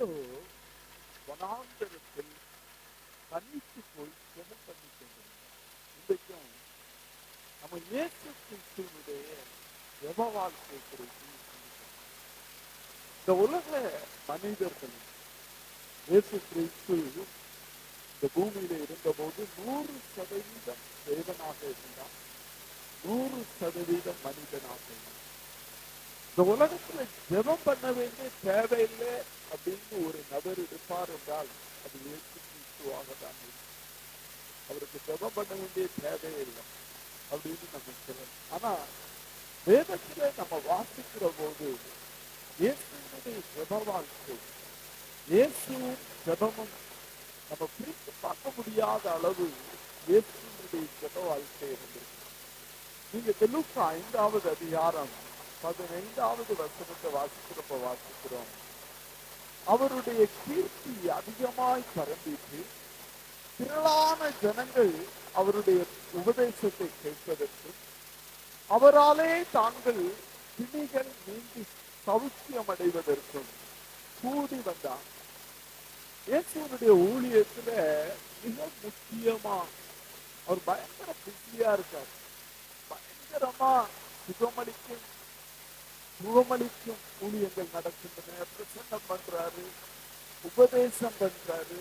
பேதுரு வனாந்தரத்தில் தனித்து போய் ஜெபம் பண்ணி கொண்டிருந்தார். இன்றைக்கும் நம்ம இயேசு கிறிஸ்துவனுடைய ஜெப வாழ்க்கை குறித்து இந்த உலக மனிதர்கள் இயேசு கிறிஸ்து இந்த பூமியில இருந்தபோது 100% தேவனாக இருந்தார், 100% மனிதனாக இருந்தார். இந்த உலகத்துல ஜெபம் பண்ண வேண்டிய தேவையில்லை அப்படின்னு ஒரு நபர் இருப்பார் என்றால் அது இயேசு கிறிஸ்துவாக தான் இருக்கும். அவருக்கு ஜெபம் பண்ண வேண்டிய தேவையே இல்லை அப்படின்னு நம்ம சொல்லலாம். ஆனா வேதத்துல நம்ம வாசிக்கிற போது இயேசுடைய ஜெப வாழ்க்கை, இயேசுவும் ஜெபமும் நம்ம பிரித்து பார்க்க முடியாத அளவு இயேசுடைய ஜெப வாழ்க்கை இருந்திருக்கு. நீங்க லூக்கா 5வது அதிகாரம் 15வது வசனத்தை வாசிக்கிறோம். அவருடைய கீர்த்தி அதிகமாய் பரம்பிட்டு திரளான ஜனங்கள் அவருடைய உபதேசத்தை கேட்பதற்கு அவராலே தாங்கள் பிணிகள் நீங்கி சௌக்கியம் அடைவதற்கும் கூடி வந்தார். இயேசுனுடைய ஊழியத்துல மிக முக்கியமா அவர் பயங்கர பிஸியா இருக்கார். பயங்கரமா சுகமளிக்கும் ஊழியங்கள் நடக்கின்றன, பிரசங்கம் பண்றாரு, உபதேசம் பண்றாரு.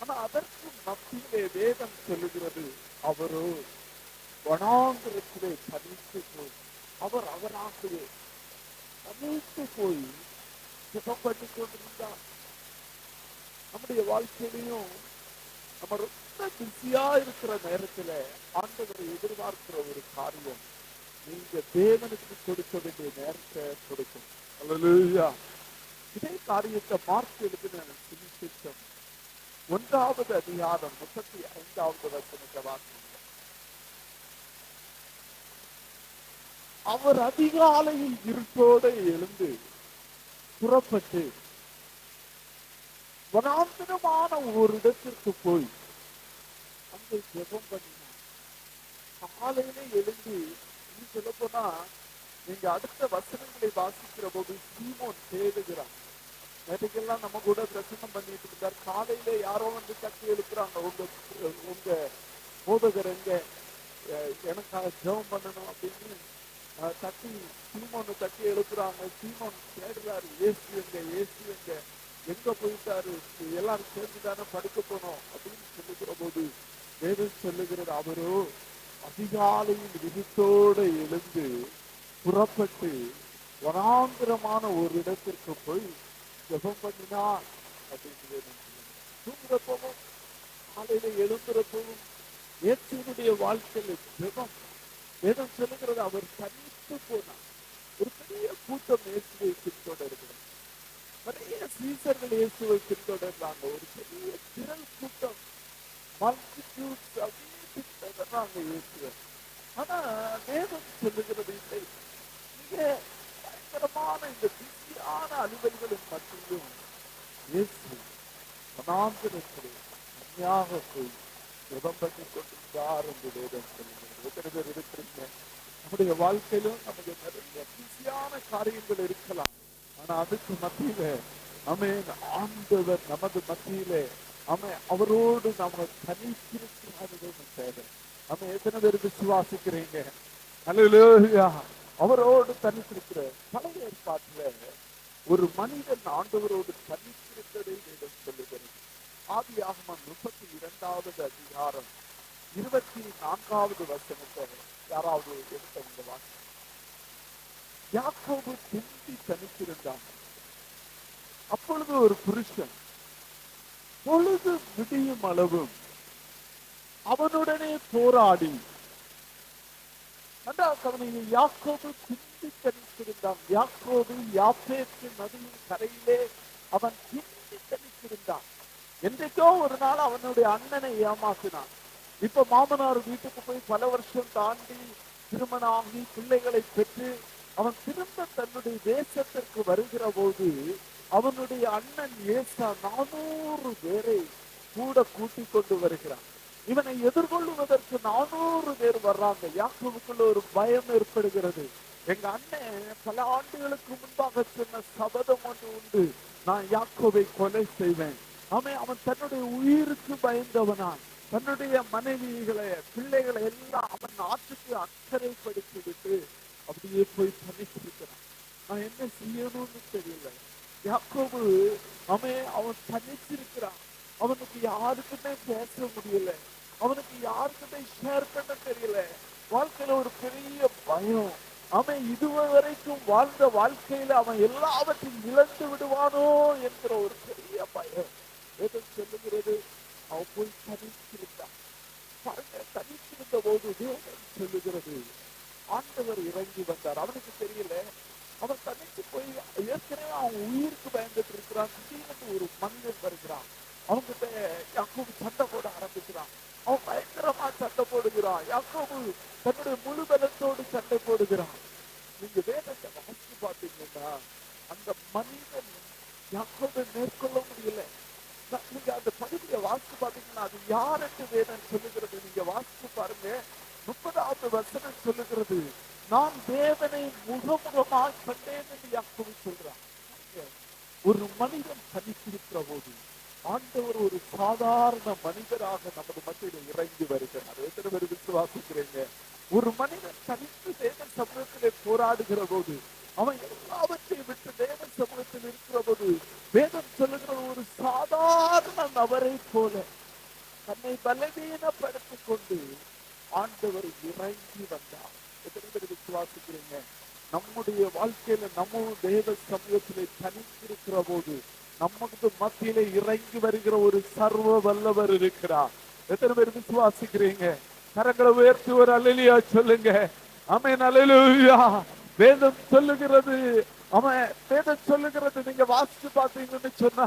ஆனா அதற்கு மத்தியிலே வேதம் சொல்லுகிறது அவரோ வனாந்திரத்திலே தனித்து போய் அவராகவே தனித்து போய் சுகம் பண்ணி கொண்டிருந்தார். நம்முடைய வாழ்க்கையிலையும் நம்ம ரொம்ப பிஸியா இருக்கிற நேரத்துல ஆண்டவரை எதிர்பார்க்கிற ஒரு காரியம், நீங்க தேவனுக்கு கொடுக்க வேண்டிய நேரத்தை கொடுக்கும். அல்லேலூயா. இதே காரியத்தை மார்க் எழுதின சுவிசேஷம் 1வது அதிகாரம் 35வது வசனத்தை வாசிங்க. அவர் அதிகாலையில் இருட்டோடு எழுந்து புறப்பட்டு வனாந்தரமான ஒரு இடத்திற்கு போய் அங்கே ஜெபம் பண்ணினார். காலையில எழுந்து சொல்ல போனா நீங்க அடுத்த வசனங்களை வாசிக்கிற போது சீமோன் தேடுகிறான். நேற்றுக்கெல்லாம் நம்ம கூட பிரசங்கம் பண்ணிட்டு இருந்தார். காலையில யாரோ வந்து தட்டி எழுப்புறாங்க, உங்க போதகர் எங்க, எனக்காக ஜெபம் பண்ணணும் அப்படின்னு தட்டி சீமோனை தட்டி எழுப்புறாங்க. சீமோன் தேடுறாரு, இயேசு எங்க போயிட்டாரு, எல்லாரும் சேர்ந்துதானே படுக்க போனோம் அப்படின்னு சொல்லுகிற போது வேதம் சொல்லுகிறது அவரோ அதிகாலையில் விழித்தோடு எழுந்து புறப்பட்டு வனாந்திரமான ஒரு இடத்திற்கு போய் ஜெபம் பண்ணினார் அப்படின்னு தூங்குறப்பவும் காலையில எழுந்துறப்பவும் இயேசுனுடைய வாழ்க்கையில ஜெபம். வேதம் சொல்லுகிறது அவர் தனித்து போனார். ஒரு பெரிய கூட்டம் இயேசுவை பின்தொடர்கிறது, நிறைய சீசர்கள் இயேசுவை பின்தொடர்றாங்க. ஒரு பெரிய திரள் கூட்டம் மல்டிடியூட்ஸ் அப்படியே பின்தொடர்றாங்க இயேசுவை. ஆனா வேதம் சொல்லுகிறது இல்லை, மிக பயங்கரமான இந்த பிஸியான அலுவல்களின் மத்தியிலும் இயேசு வனாந்திரத்திலே தனியாக போய் ஜெபம் பண்ணி கொண்டிருந்தார் என்று வேதம் சொல்லுகிறது. எத்தனை பேர் இருக்கிறீங்க? நம்முடைய வாழ்க்கையிலும் நமக்கு நிறைய பிஸியான காரியங்கள் இருக்கலாம். ஆனா அதுக்கு மத்தியில ஆண்டவர் நமது மத்தியிலே அவரோடு நம்ம தனித்திருக்கிறார்கள் தேவை. நம்ம எத்தனை பேர் விசுவாசிக்கிறீங்க? அல்லேலூயா. அவரோடு தனித்திருக்கிற பழைய ஏற்பாட்டுல ஒரு மனிதன் ஆண்டவரோடு தனித்திருந்ததை வேதம் சொல்லுகிறது. ஆதியாகமம் 32வது அதிகாரம் 24வது வசனத்தை யாராவது எடுத்தவங்க வாங்க. யாக்கோபு திரும்பி தனித்திருந்தான். அப்பொழுது ஒரு புருஷன் பொழுது விடியும் அளவும் அவனுடனே போராடி, யாக்கோபு திரும்பி தனித்திருந்தான். யாக்கோபு யாப்பேத்து நதியின் கரையிலே அவன் திரும்பி தனித்திருந்தான். என்றைக்கோ ஒரு நாள் அவனுடைய அண்ணனை ஏமாத்தினான். இப்ப மாமனார் வீட்டுக்கு போய் பல வருஷம் தாண்டி திருமணம் ஆகி பிள்ளைகளை பெற்று அவன் திரும்ப தன்னுடைய தேசத்திற்கு வருகிற போது அவனுடைய அண்ணன் ஏசா 400 பேரை கூட கூட்டிக் கொண்டு வருகிறான். இவனை எதிர்கொள்வதற்கு 400 பேர் வர்றாங்க. யாக்கோபுக்குள்ள ஒரு பயம் ஏற்படுகிறது. எங்க அண்ணன் பல ஆண்டுகளுக்கு முன்பாக சொன்ன சபதம் ஒன்று உண்டு, நான் யாக்கோபை கொலை செய்வேன். அவன் தன்னுடைய உயிருக்கு பயந்தவனான். தன்னுடைய மனைவிகளை பிள்ளைகளை எல்லாம் அவன் நாட்டுக்கு அக்கறைப்படுத்தி விட்டு அப்படியே போய் தனிச்சிருக்கிறான். நான் என்ன செய்யணும்னு தெரியல. யாக்கோபு அவன் தனிச்சிருக்கிறான். அவனுக்கு யாருக்குமே பேச முடியல. அவனுக்கு யாருக்குமே ஷேர் பண்ண தெரியல. வாழ்க்கையில ஒரு பெரிய பயம். இதுவரைக்கும் வாழ்ந்த வாழ்க்கையில அவன் எல்லாவற்றையும் இழந்து விடுவானோ என்கிற ஒரு பெரிய பயம். வேதம் சொல்லுகிறது, அவன் போய் தனித்திருந்தான். பாருங்க, தனித்திருந்த போது வேதம் சொல்லுகிறது ஆண்டவர் இறங்கி வந்தார். அவனுக்கு தெரியல, அவன் தனித்து போய் ஏற்கனவே அவன் உயிருக்கு பயந்துட்டு இருக்கிறான். திடீர்னு ஒரு மனிதன் வருகிறான். அவன்கிட்ட யாக்கோபு சண்டை போட ஆரம்பிக்கிறான். அவன் பயங்கரமா சண்டை போடுகிறான். யாக்கோபு தன்னுடைய முழு பலத்தோடு சண்டை போடுகிறான். நீங்க வேதத்தை வாசித்து பார்த்தீங்கன்னா அந்த மனிதன் யாக்கோபை மேற்கொள்ள முடியல. நீங்க அந்த பகுதியை வாசித்து பார்த்தீங்கன்னா அது யாருக்கு வேதம் சொல்லுகிறது. நீங்க வாசித்து பாருங்க, 30வது வசனம் சொல்லுகிறது, நான் தேவனை முகமுகமாக கண்டேன் என்று யாக்கோபு சொல்றான். ஒரு மனிதன் தனித்திருக்கிற போது ஆண்டவர் ஒரு சாதாரண மனிதராக நமது மத்தியில் இறங்கி வருகிறார். எத்தனை பேர் விசுவாசிக்கிறீங்க? ஒரு மனிதன் தனித்து தேவ சமூகத்திலே போராடுகிற போது, அவன் எல்லாவற்றையும் விட்டு தேவ சமூகத்தில் இருக்கிற போது, வேதம் சொல்லுகிற ஒரு சாதாரண நபரை போல தன்னை பலவீனப்படுத்திக் கொண்டு ஆண்டவர் இறங்கி வந்தார். எத்தனை பேர் விசுவாசிக்கிறீங்க? நம்முடைய வாழ்க்கையில நம்ம தேவ சமூகத்திலே தனித்திருக்கிற போது நமக்கு மத்தியிலே இறங்கி வருகிற ஒரு சர்வ வல்லவர் இருக்கிறார். எத்தனை பேர் விசுவாசிக்கிறீங்க? கரங்களை உயர்த்தி ஒரு அல்லேலூயா சொல்லுங்க. ஆமென், அல்லேலூயா. வேதம் சொல்லுகிறது, வேதம் சொல்லுகிறது, நீங்க வாசித்து பார்த்தீங்கன்னு சொன்னா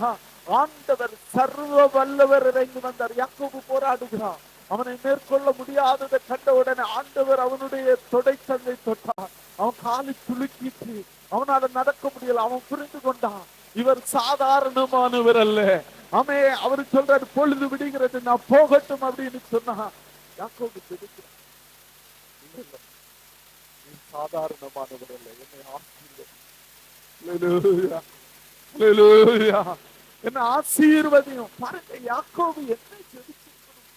ஆண்டவர் சர்வ வல்லவர் இறங்கி வந்தார். யாக்கோபு போராடுகிறான். அவனை மேற்கொள்ள முடியாததை கண்ட உடனே ஆண்டவர் அவனுடைய தொடைச்சந்தை தொட்டார். அவன் காலு துளுக்கிட்டு அவனால நடக்க முடியல. அவன் புரிந்து கொண்டான், இவர் சாதாரணமானவர் அல்ல. அவரு சொல்றாரு, பொழுது விடுகிறது, நான் போகட்டும் அப்படின்னு சொன்னா யாக்கோபு தெரிவிக்கிறார், நீ சாதாரணமானவர் அல்ல, என்னை ஆசீர்வதியும், என்ன ஆசீர்வதியும். பாருங்க, யாக்கோபு என்ன ஜெபிச்சிருக்கணும்.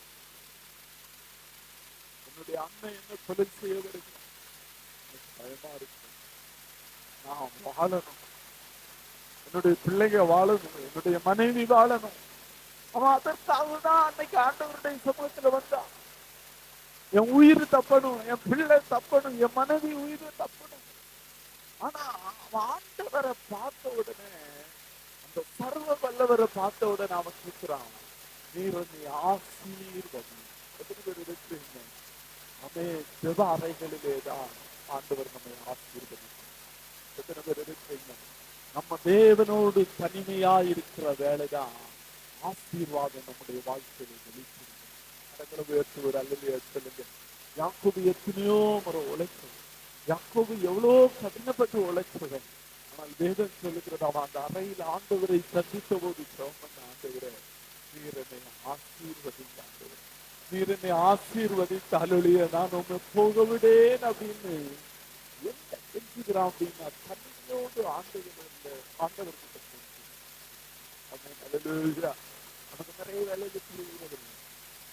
என்னுடைய அண்ணன் என்ன கொலை செய்ய வருகிறார், பயமா இருக்கு, நான் வாழணும், என்னுடைய பிள்ளைங்க வாழணும், என்னுடைய மனைவி வாழணும். அவன் அதற்காக தான் அன்னைக்கு ஆண்டவருடைய சமூகத்துல வந்தான். என் உயிர் தப்பணும், என் பிள்ளை தப்பணும், என் மனைவி உயிர் தப்பணும். ஆனா அவன் ஆண்டவரை பார்த்த உடனே, அந்த சர்வ வல்லவரை பார்த்த உடனே அவன் கேட்கிறான், நீர் நீ ஆசீர்வதி. எத்தனை பேர் இருக்கிறீங்க? ஜெப அறைகளிலேதான் ஆண்டவர் நம்மை ஆசீர்வதிக்கிறார். எத்தனை பேர் இருக்கிறீங்க? நம்ம தேவனோடு தனிமையா இருக்கிற வேலைதான் ஆசீர்வாதம் நம்முடைய வாழ்க்கையில வெளிப்படுது. ஒரு அல்லையா சொல்லுங்க. யாக்கோபு எத்தனையோ முறை உழைச்சவன், யாக்கோபு எவ்வளோ கடினப்பட்டு உழைச்சவன். ஆனால் வேதம் சொல்லுகிறது, அவன் அந்த அறையில் ஆண்டவரை சந்தித்த போது சொன்ன, ஆண்டவரே நீர் என்னை ஆசீர்வதித்த, ஆண்டவர் நீர் என்னை ஆசீர்வதித்தாலுடைய நான் உண்மை போக விடேன் அப்படின்னு என்ன செஞ்சுக்கிறான் அப்படின்னா, தன்னியோடு ஆண்டவர் நமக்கு நிறைய வேலைகள் செய்கிறது.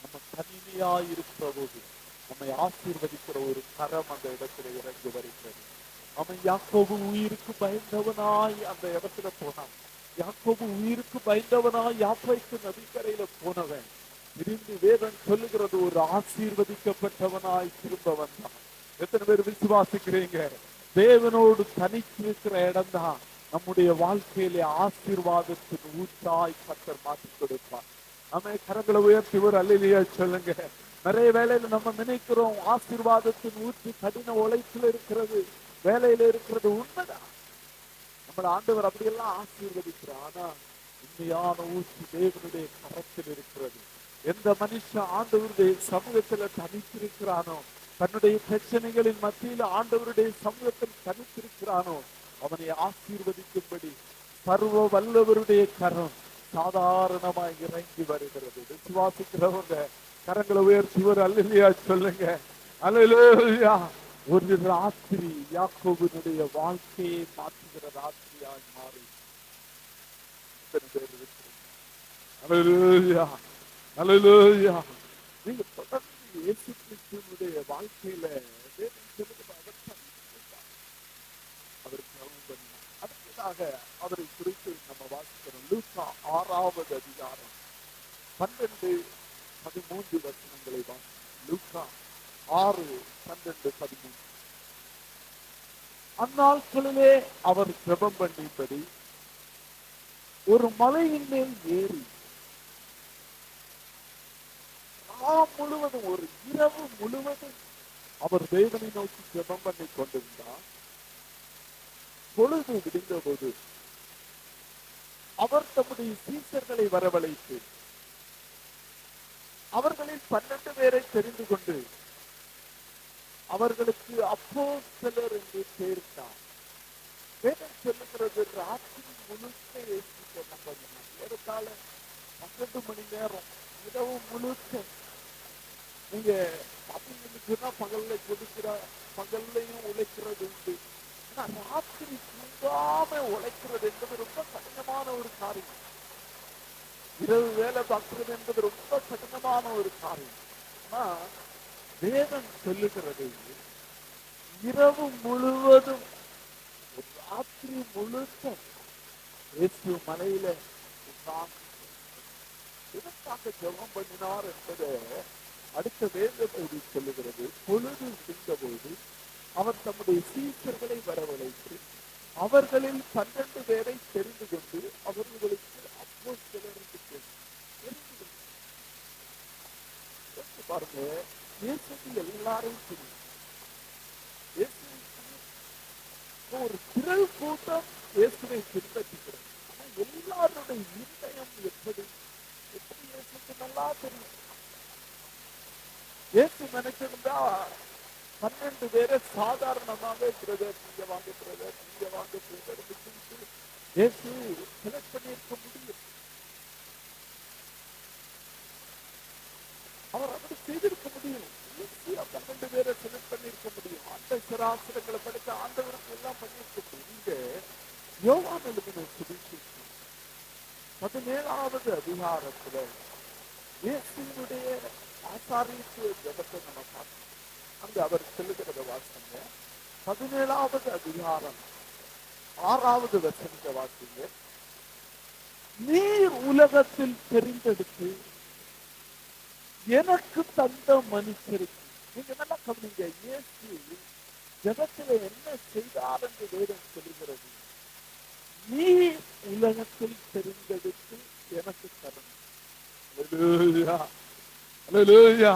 நம்ம தனிமையா இருக்கிற போது நம்மை ஆசீர்வதிக்கிற ஒரு கரம் அந்த இடத்துல இறங்கி வருகிறது. அவன் யாக்கோபு உயிருக்கு பயந்தவனாய் அந்த இடத்துல போனான். யாக்கோபு உயிருக்கு பயந்தவனாய் யாப்பைக்கு நதிக்கரையில போனவன் திரும்பி வேதம் சொல்லுகிறது, ஒரு ஆசீர்வதிக்கப்பட்டவனாய் திரும்ப வந்தான். எத்தனை பேர் விசுவாசிக்கிறீங்க? தேவனோடு தனித்திருக்கிற இடம் தான் நம்முடைய வாழ்க்கையிலே ஆசீர்வாதத்தின் ஊற்றாய் கர்த்தர் மாற்றி கொடுப்பார். நம்ம கரங்களை உயர்த்தி ஒரு அல்லேலூயா சொல்லுங்க. நிறைய வேலையில நம்ம நினைக்கிறோம் ஆசீர்வாதத்தின் ஊற்று கடின உழைப்புல இருக்கிறது, வேலையில இருக்கிறது. உண்மைதான், நம்மள ஆண்டவர் அப்படியெல்லாம் ஆசீர்வதிக்கிறார். ஆனா உண்மையான ஊற்று தேவனுடைய கரத்தில் இருக்கிறது. எந்த மனுஷன் ஆண்டவருடைய சமூகத்துல தனித்திருக்கிறானோ, தன்னுடைய பிரச்சனைகளின் மத்தியில ஆண்டவருடைய சமூகத்தில் தனித்திருக்கிறானோ, அவனை ஆசீர்வதிக்கும்படி சர்வ வல்லவருடைய கரம் சாதாரணமாய் இறங்கி வருகிறது. விசுவாசிக்கிறவங்க கரங்களை உயர்த்தி ஒரு அல்லேலூயா சொல்லுங்க. அல்லேலூயா. ஒரு ராத்திரி யாக்கோபினுடைய வாழ்க்கையை மாற்றுகிற ராத்திரியாய் மாறி எத்தனை பேர் இருக்கிறீங்க? அல்லேலூயா, அல்லேலூயா. நீங்க தொடர்ந்து இயேசு கிறிஸ்துவினுடைய வாழ்க்கையில தேவன் சொல்லுகிறது, அவர் தனித்திருந்தார், அவர் ஜெபம் பண்ணினார். அடுத்ததாக அவரை குறித்து நம்ம வாசிக்கிறோம். லூக்கா 6வது அதிகாரம் 12, 13 வசனங்களை வாசிக்கிறோம். லூக்கா 6, 12, 13. அந்நாட்களிலே அவர் ஜெபம் பண்ணிபடி ஒரு மலையின் மேல் ஏறி முழுவதும், ஒரு இரவு முழுவதும் அவர் தேவனை நோக்கி ஜெபம் பண்ணி கொண்டிருந்தார். பொழுது விடிந்த போது அவர் தம்முடைய சீஷர்களை வரவழைத்து அவர்களில் 12 பேரை தெரிந்து கொண்டு அவர்களுக்கு அப்போஸ்தலர் என்று பெயரிட்டார். வேதம் சொல்லுகிறது, ராத்திரி முழுக்க இயேசு ஜெபம் பண்ணினார். ஏறத்தாழ 12 மணி நேரம், இரவு முழுக்க. நீங்க பாத்தீங்கன்னா பகல்ல ஜெபிக்கிற, பகல்லையும் உழைக்கிறது உண்டு. ஆனா ராத்திரி தூங்காம உழைக்கிறது என்பது ரொம்ப கடினமான ஒரு காரியம். இரவு வேலை பார்க்கிறது என்பது ரொம்ப கடினமான ஒரு காரியம். ஆனா வேதம் சொல்லுகிறது, இரவு முழுவதும், ராத்திரி முழுக்க இயேசு மலையில இதற்காக ஜெபம் பண்ணினார் என்பதை அடுத்த வேத பகுதி சொல்லுகிறது. பொழுது விடிந்தபோது அவர் தம்முடைய சீஷர்களை வரவழைத்து அவர்களில் 12 பேரை தெரிந்து கொண்டு அவர்களுக்கு அப்போஸ்தலர் என்று பெயரிட்டார். பாருங்க, இயேசுக்கு எல்லாரையும் தெரியும். ஒரு திரள் கூட்டம் இயேசுவை பின்பற்றுகிறது. ஆனா எல்லாருடைய இருதயம் எப்படி இயேசுக்கு நல்லா தெரியும். இயேசு நினைச்சிருந்தா 12 பேரை சாதாரணமாக பிரதர் நீங்க வாங்க, பிரதர் நீங்க வாங்க, பிரதர் இயேசு செலக்ட் பண்ணியிருக்க முடியும். அவர் அப்படி செய்திருக்க முடியும். ஈஸியா 12 பேரை செலக்ட் பண்ணியிருக்க முடியும். அந்த சிராசிரங்களை படித்த ஆண்டவருக்கு எல்லாம் பண்ணியிருக்க முடியும். இங்க யோவான் எழுதின சுவிசேஷம் 17வது அதிகாரத்துல இயேசுவினுடைய ஆசாரியத்துவ ஜெபத்தை நம்ம பார்க்கணும். அங்க அவர் சொல்லுகிறத வாசிங்க. 17வது அதிகாரம் 6வது வசனத்தை வாசிங்க. நீர் உலகத்தில் தெரிந்தெடுத்து எனக்கு தந்த மனுஷருக்கு. நீங்க நல்லா கவனிங்க, இயேசு ஜெபத்தில் என்ன செய்தார் என்று வேதம் சொல்லுகிறது. நீ உலகத்தில் தெரிந்தெடுத்து எனக்கு தரணும். அல்லேலூயா, அல்லேலூயா.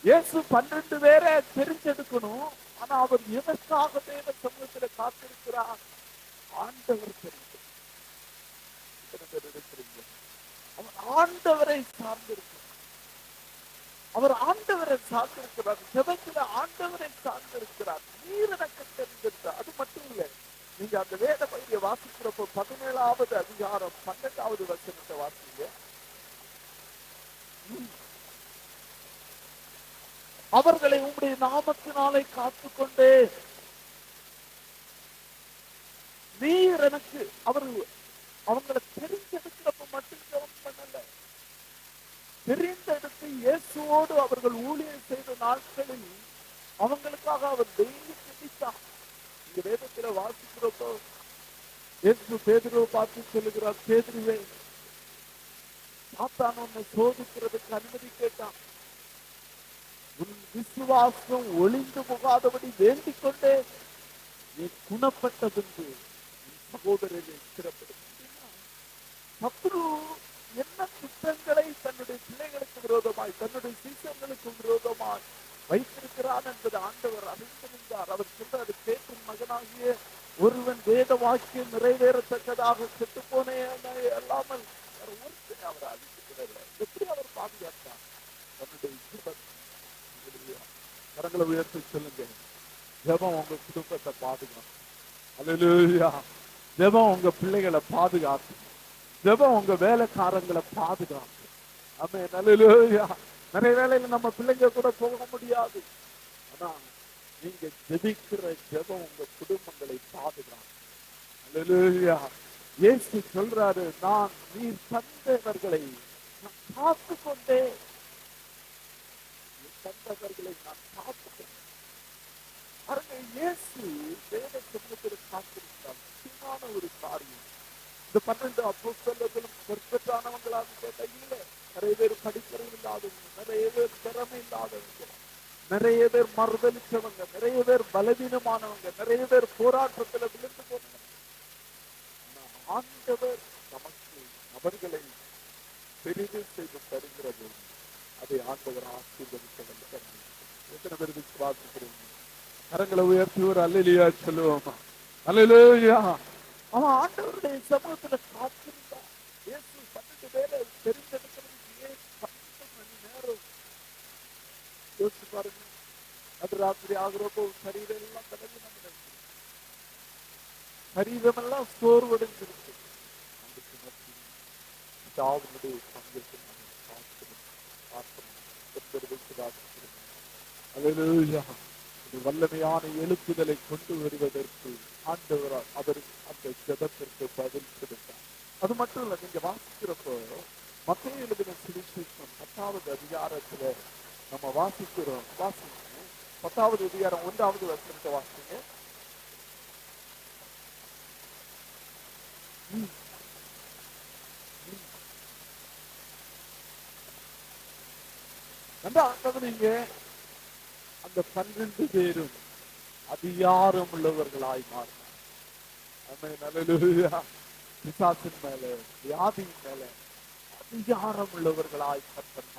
இயேசு 12 பேரை தெரிஞ்செடுக்கணும். ஆனா அவர் எதற்காக தேவ சமூகத்தில் காத்திருக்கிறார்? ஆண்டவர் தெரிந்து. அவர் ஆண்டவரை சார்ந்திருக்கிறார். அவர் ஆண்டவரை சார்ந்திருக்கிறார். ஜெபத்தில் ஆண்டவரை சார்ந்திருக்கிறார். நீர் எனக்கு தெரிந்திருக்கிறார். அது மட்டும் இல்லை, நீங்க அந்த வேத பகுதியை வாசிக்கிறப்போ 17வது அதிகாரம் 12வது வசனத்தை வாசிங்க. அவர்களை உங்களுடைய நாமத்தினாலே காத்துக்கொண்டே நீர் எனக்கு, அவங்களை தெரிந்தெடுக்கிறப்ப மட்டும் ஜெபம் பண்ணல, தெரிந்தெடுத்து இயேசுவோடு அவர்கள் ஊழியம் செய்த நாட்களில் அவங்களுக்காக அவர் டெய்லி ஜெபித்தார். இந்த வேதத்துல வாசிக்கிறப்போ இயேசு பேதுருவை பார்த்து சொல்லுகிறார், பேதுருவே, சாத்தான் உன்னை சோதிக்கிறதுக்கு அனுமதி கேட்டான். உன் விசுவாசம் ஒளிந்து போகாதபடி வேண்டிக் கொண்டே நீ குணப்பட்டதுண்டு உன் சகோதரரை ஸ்திரப்படுத்த. சத்ரு என்ன குற்றங்களை தன்னுடைய பிள்ளைகளுக்கு விரோதமாய், தன்னுடைய சீசர்களுக்கு விரோதமாய் வைத்திருக்கிறான் என்பது ஆண்டவர் அறிந்திருந்தார். அவர் சொல்றாரு, கேட்கும் மகனாகிய ஒருவன் வேத வாக்கியம் நிறைவேறத்தக்கதாக செத்து போனே அல்லாமல் ஒருத்தனை அவர் அழித்துக்கிறார். எப்படி அவர் பாதுகாத்தார்? தன்னுடைய கரங்களை உயர்த்தி சொல்லுங்க, ஜெபம் உங்க குடும்பத்தை பாதுகாக்கும். அல்லேலூயா. ஜெபம் உங்க பிள்ளைகளை பாதுகாக்கும். ஜெபம் உங்க வேலைக்காரங்களை பாதுகாக்கும். ஆமென், அல்லேலூயா. நிறைய வேளையில நம்ம பிள்ளைங்க கூட போக முடியாது. ஆனா நீங்க ஜெபிக்கிற ஜெபம் உங்க குடும்பங்களை பாதுகாக்கும். அல்லேலூயா. இயேசு சொல்றாரு, நான் நீர் தந்தவர்களை நான் காத்து கொண்டே, தந்தவர்களை நான் காத்து கொண்டேன். பாருங்க, இயேசு வேத சமூகத்தில் காத்திருக்கிறார். முக்கியமான ஒரு காரியம். இந்த 12 அப்போஸ்தலர்களும் பொறுப்பேற்றானவங்களாக கேட்ட இல்லை. நிறைய பேர் படிப்பறிவு இல்லாதவங்க, நிறைய பேர் திறமை இல்லாதவங்க, நிறைய பேர் மறுதளிச்சவங்க, நிறைய பேர் பலவீனமானவங்க, நிறைய பேர் போராட்டத்தில் விழுந்து போனவங்க. ஆண்டவர் நமக்கு அவர்களை பெரிது செய்து தருகிற போது அதை ஆண்டவர் ஆசீர்வதிக்க வேண்டும். எத்தனை பேர் விசுவாசிக்கிறீங்க? கரங்களை உயர்த்தி ஒரு அல்லேலூயா சொல்லுவோமா? அல்லேலூயா. அவன் ஆண்டவருடைய சமூகத்துல காத்திருந்தான். இயேசு 12 பேரை தெரிந்தெடுக்கிறதுக்கு ஏன் 12 மணி நேரம்? யோசிச்சு பாருங்க. அது ராத்திரி ஆகிறப்போ சரீரம் எல்லாம் கடந்து நம்ம சரீரம் எல்லாம் சோர்வடைஞ்சிருக்கு. அவனுடைய சமூகத்தில் வல்லமையான எழுப்புதலை கொண்டு வருவதற்கு ஆண்டவர் அவர் அந்த ஜெபத்திற்கு பதில் கொடுத்தார். அது மட்டும் இல்ல, நீங்க வாசிக்கிறப்போ மத்தேயு எழுதின சுவிசேஷம் 10வது அதிகாரத்துல நம்ம வாசிக்கிறோம். வாசிங்க 10வது அதிகாரம் 1வது வசனத்தை வாசிங்க. நீங்க அந்த 12 பேரும் அதிகாரம் உள்ளவர்களாய் மாறினார். பிசாசின் மேல, வியாதியின் மேல அதிகாரம் உள்ளவர்களாய் கர்த்தர்.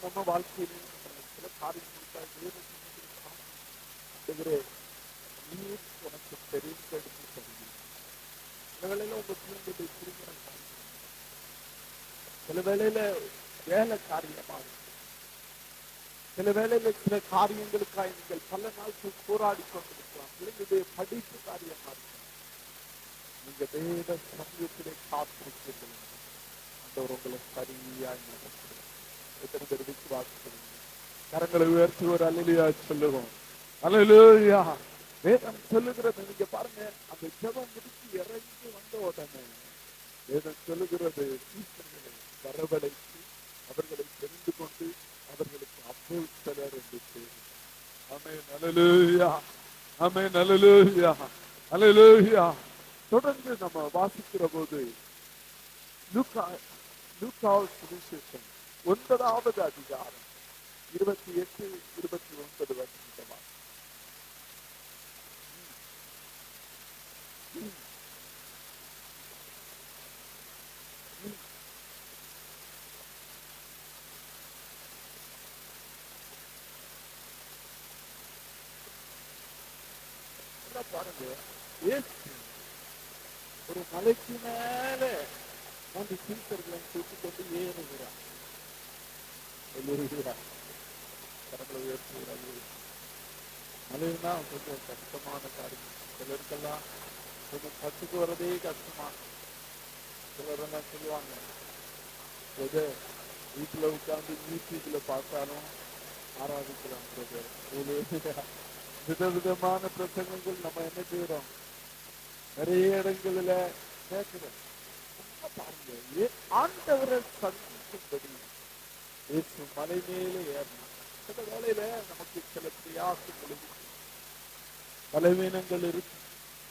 நம்ம வாழ்க்கையில் சில காரியங்களுக்காக நீர் உனக்கு தெரிந்தெடுத்து தருவீர். சில வேளையில உங்க பிள்ளைங்களுடைய திருமணம், சில வேளையில வேலை காரியமாக, சில வேளையில சில காரியங்களுக்காக நீங்கள் பல நாட்கள் போராடி கொண்டிருக்கலாம். பிள்ளைங்களுடைய படிப்பு காரியமாக இருக்கலாம். நீங்க வேத சமூகத்திலே காத்திருக்கிறீர்கள். அந்த உங்களை சரியாய் நடத்துகிறேன். எத்தனை பேர் விசுவாசிக்கிறீங்க? கரங்களை உயர்த்தி ஒரு அல்லேலூயா சொல்லுவோம். அல்லேலூயா. வேதம் சொல்லுகிறது, நீங்க பாருங்க, அந்த ஜெபம் முடிச்சு இறங்கி வந்த உடனே வேதம் சொல்லுகிறது, வரவழைத்து அவர்களை தெரிந்து கொண்டு அவர்களுக்கு அப்போஸ்தலர் என்று பேர். ஆமென். அல்லேலூயா. ஆமென். அல்லேலூயா. அல்லேலூயா. தொடர்ந்து நம்ம வாசிக்கிற போது லூக்கா சுவிசேஷம் 9வது அதிகாரம் 28, 29 வசனமா. பாருங்க, ஒரு மலைக்கு மேல 3 சீசர்களை தூக்கிக் கொண்டு ஏறுகிறார். மலைன்னா கொஞ்சம் கஷ்டமான காரியம். சிலருக்கெல்லாம் கொஞ்சம் கற்றுக்கு வரதே கஷ்டமா. சிலரெல்லாம் சொல்லுவாங்க, வீட்டுல உட்கார்ந்து யூடியூப்ல பார்த்தாலும் ஆராதிக்கலாம். விதவிதமான பிரசங்கங்கள் நம்ம என்ன செய்யறோம், நிறைய இடங்களில கேட்கிறோம். பாருங்க, ஆண்டவரை சந்திக்கும்படி இயேசு மலை மேலே ஏறினார். சில வேளையில நமக்கு சில பிரயாசங்கள் இருக்கு, பலவீனங்கள் இருக்கு,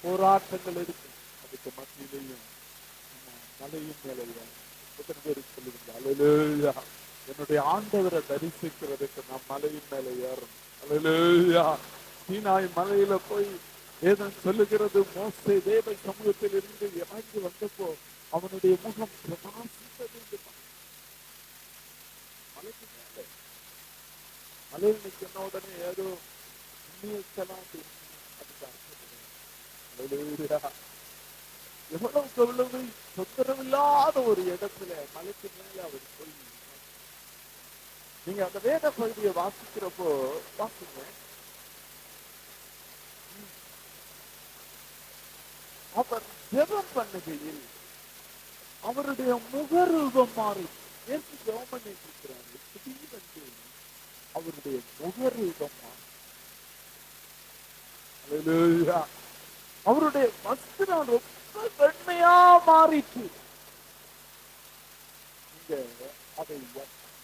போராட்டங்கள் இருக்கு. அதுக்கு மத்தியிலையும் மலையின் மேலே எத்தனை பேருக்கு சொல்லுங்க, அல்லேலூயா, என்னுடைய ஆண்டவரை தரிசிக்கிறதுக்கு நான் மலையின் மேலே ஏறணும். அல்லேலூயா. சீனாய் மலையில போய் வேதம் சொல்லுகிறது, மோசே தேவ சமூகத்தில் இருந்து இறங்கி வந்தப்போ அவனுடைய முகம் பிரகாசித்தது. மலைக்கு மேலே மலையில் நிற்கிற உடனே ஏதோ எவ்வளவுக்கு எவ்வளவு தொந்தரவில்லாத ஒரு இடத்துல மலைக்கு மேல அவர் போய், நீங்க அந்த வேத பகுதியை வாசிக்கிறப்போ வாசிங்க, அவர் ஜெபம் பண்ணுகையில் அவருடைய முகரூபம் மாறி ஜெபம் பண்ணிட்டு இருக்கிறாரு. திடீரென்று அவருடைய முகரூபம் மாறி. அல்லேலூயா. அவருடைய வஸ்திரம் ரொம்ப வெண்மையா மாறிச்சு. நீங்க அதை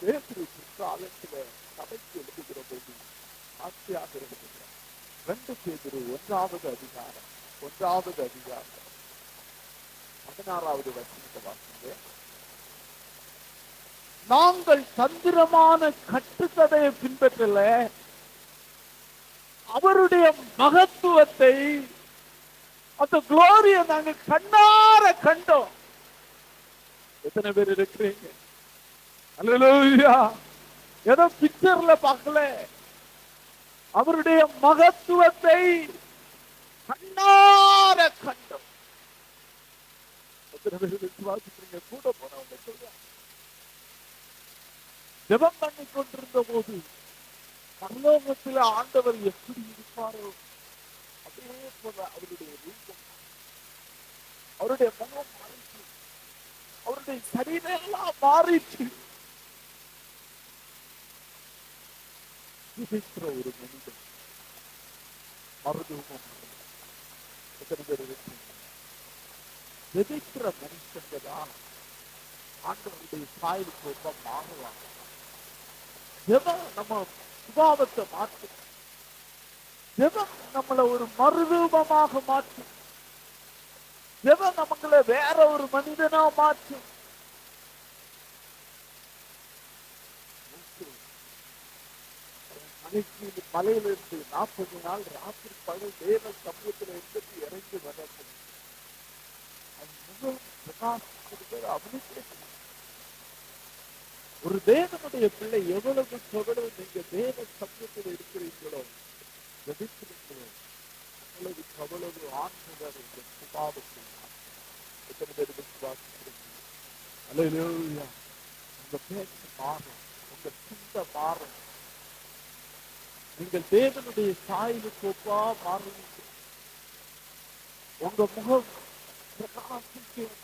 பேசுகிற பிற்காலத்துல சபைக்கு எழுதுகிற போது ஆட்சியாக இருக்கிற 2 பேதுரு 1வது அதிகாரம் 16வது வசனத்தை வாசிங்க. நாங்கள் தந்திரமான கட்டுக்கதையை பின்பற்றல, அவருடைய மகத்துவத்தை, அந்த குளோரியை நாங்கள் கண்ணார கண்டோம். எத்தனை பேர் இருக்கிறீங்க? அல்லேலூயா. ஏதோ பிக்சர்ல பார்க்கல, அவருடைய மகத்துவத்தை கண்ணார கண்டோம். எத்தனை பேர் விசுவாசிக்கிறீங்க? கூட போனவங்க சொல்றாங்க, ஜெபம் பண்ணி கொண்டிருந்த போது பரலோகத்தில் ஆண்டவர் எப்படி இருப்பாரோ அதே போல அவருடைய ரூபம், அவருடைய முகம் மாறிச்சு, அவருடைய சரீரம் எல்லாம் மாறிச்சு. விதைக்கிற ஒரு மனிதன் மருதுவம். எத்தனை பேர் இருக்கு? விதைக்கிற மனுஷங்க தான் ஆண்டவருடைய சாயலுக்கு ரொம்ப மாறுவாங்க. ஜெபம் நம்ம சுபாவத்தை மாற்றும். ஜெபம் நம்மளை ஒரு மறுரூபமாக மாற்றும். ஜெபம் நம்மளை வேற ஒரு மனிதனா மாற்றும். மலையிலிருந்து 40 நாள் ராத்திரி பகல் தேவ சமூகத்தில் இருந்து இறங்கி வர அவனுக்கே ஒரு தேவனுடைய பிள்ளை எவ்வளவு நீங்க தேவ சமூகத்தில் இருக்கிறீங்களோ, ஜெபிக்கிறீங்களோ, அவ்வளவு ஆண்டவர் சுபாவத்தை எத்தனை பேர் விசுவாசிக்கிறீங்க? அல்லேலூயா. உங்க பேச்சு மாறும், உங்க சிந்தை மாறும். நீங்கள் தேவனுடைய சாயலுக்கு ஒப்பா மாறுவீங்க. உங்க முகம் பிரகாசிக்கும்.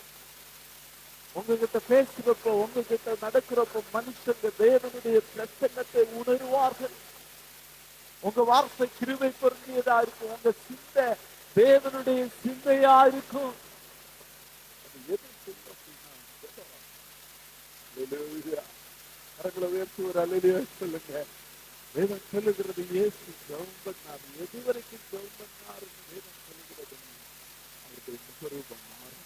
உங்ககிட்ட பேசுறப்போ, உங்ககிட்ட நடக்கிறப்போ மனுஷங்க தேவனுடைய பிரசன்னத்தை உணர்வார்கள். உங்க வார்த்தை கிருபை பொருந்தியதா இருக்கும். உங்க சிந்தை தேவனுடைய சிந்தையா இருக்கும். எது கரங்களை உயர்த்தி ஒரு அல்லேலூயா சொல்லுங்க. வேதம் சொல்லுகிறது இயேசு ஜெபம் பண்ணார். எதுவரைக்கும் ஜெபம் பண்ணார்? வேதம் சொல்லுகிறது அவருடைய முகரூபம் மாறும்.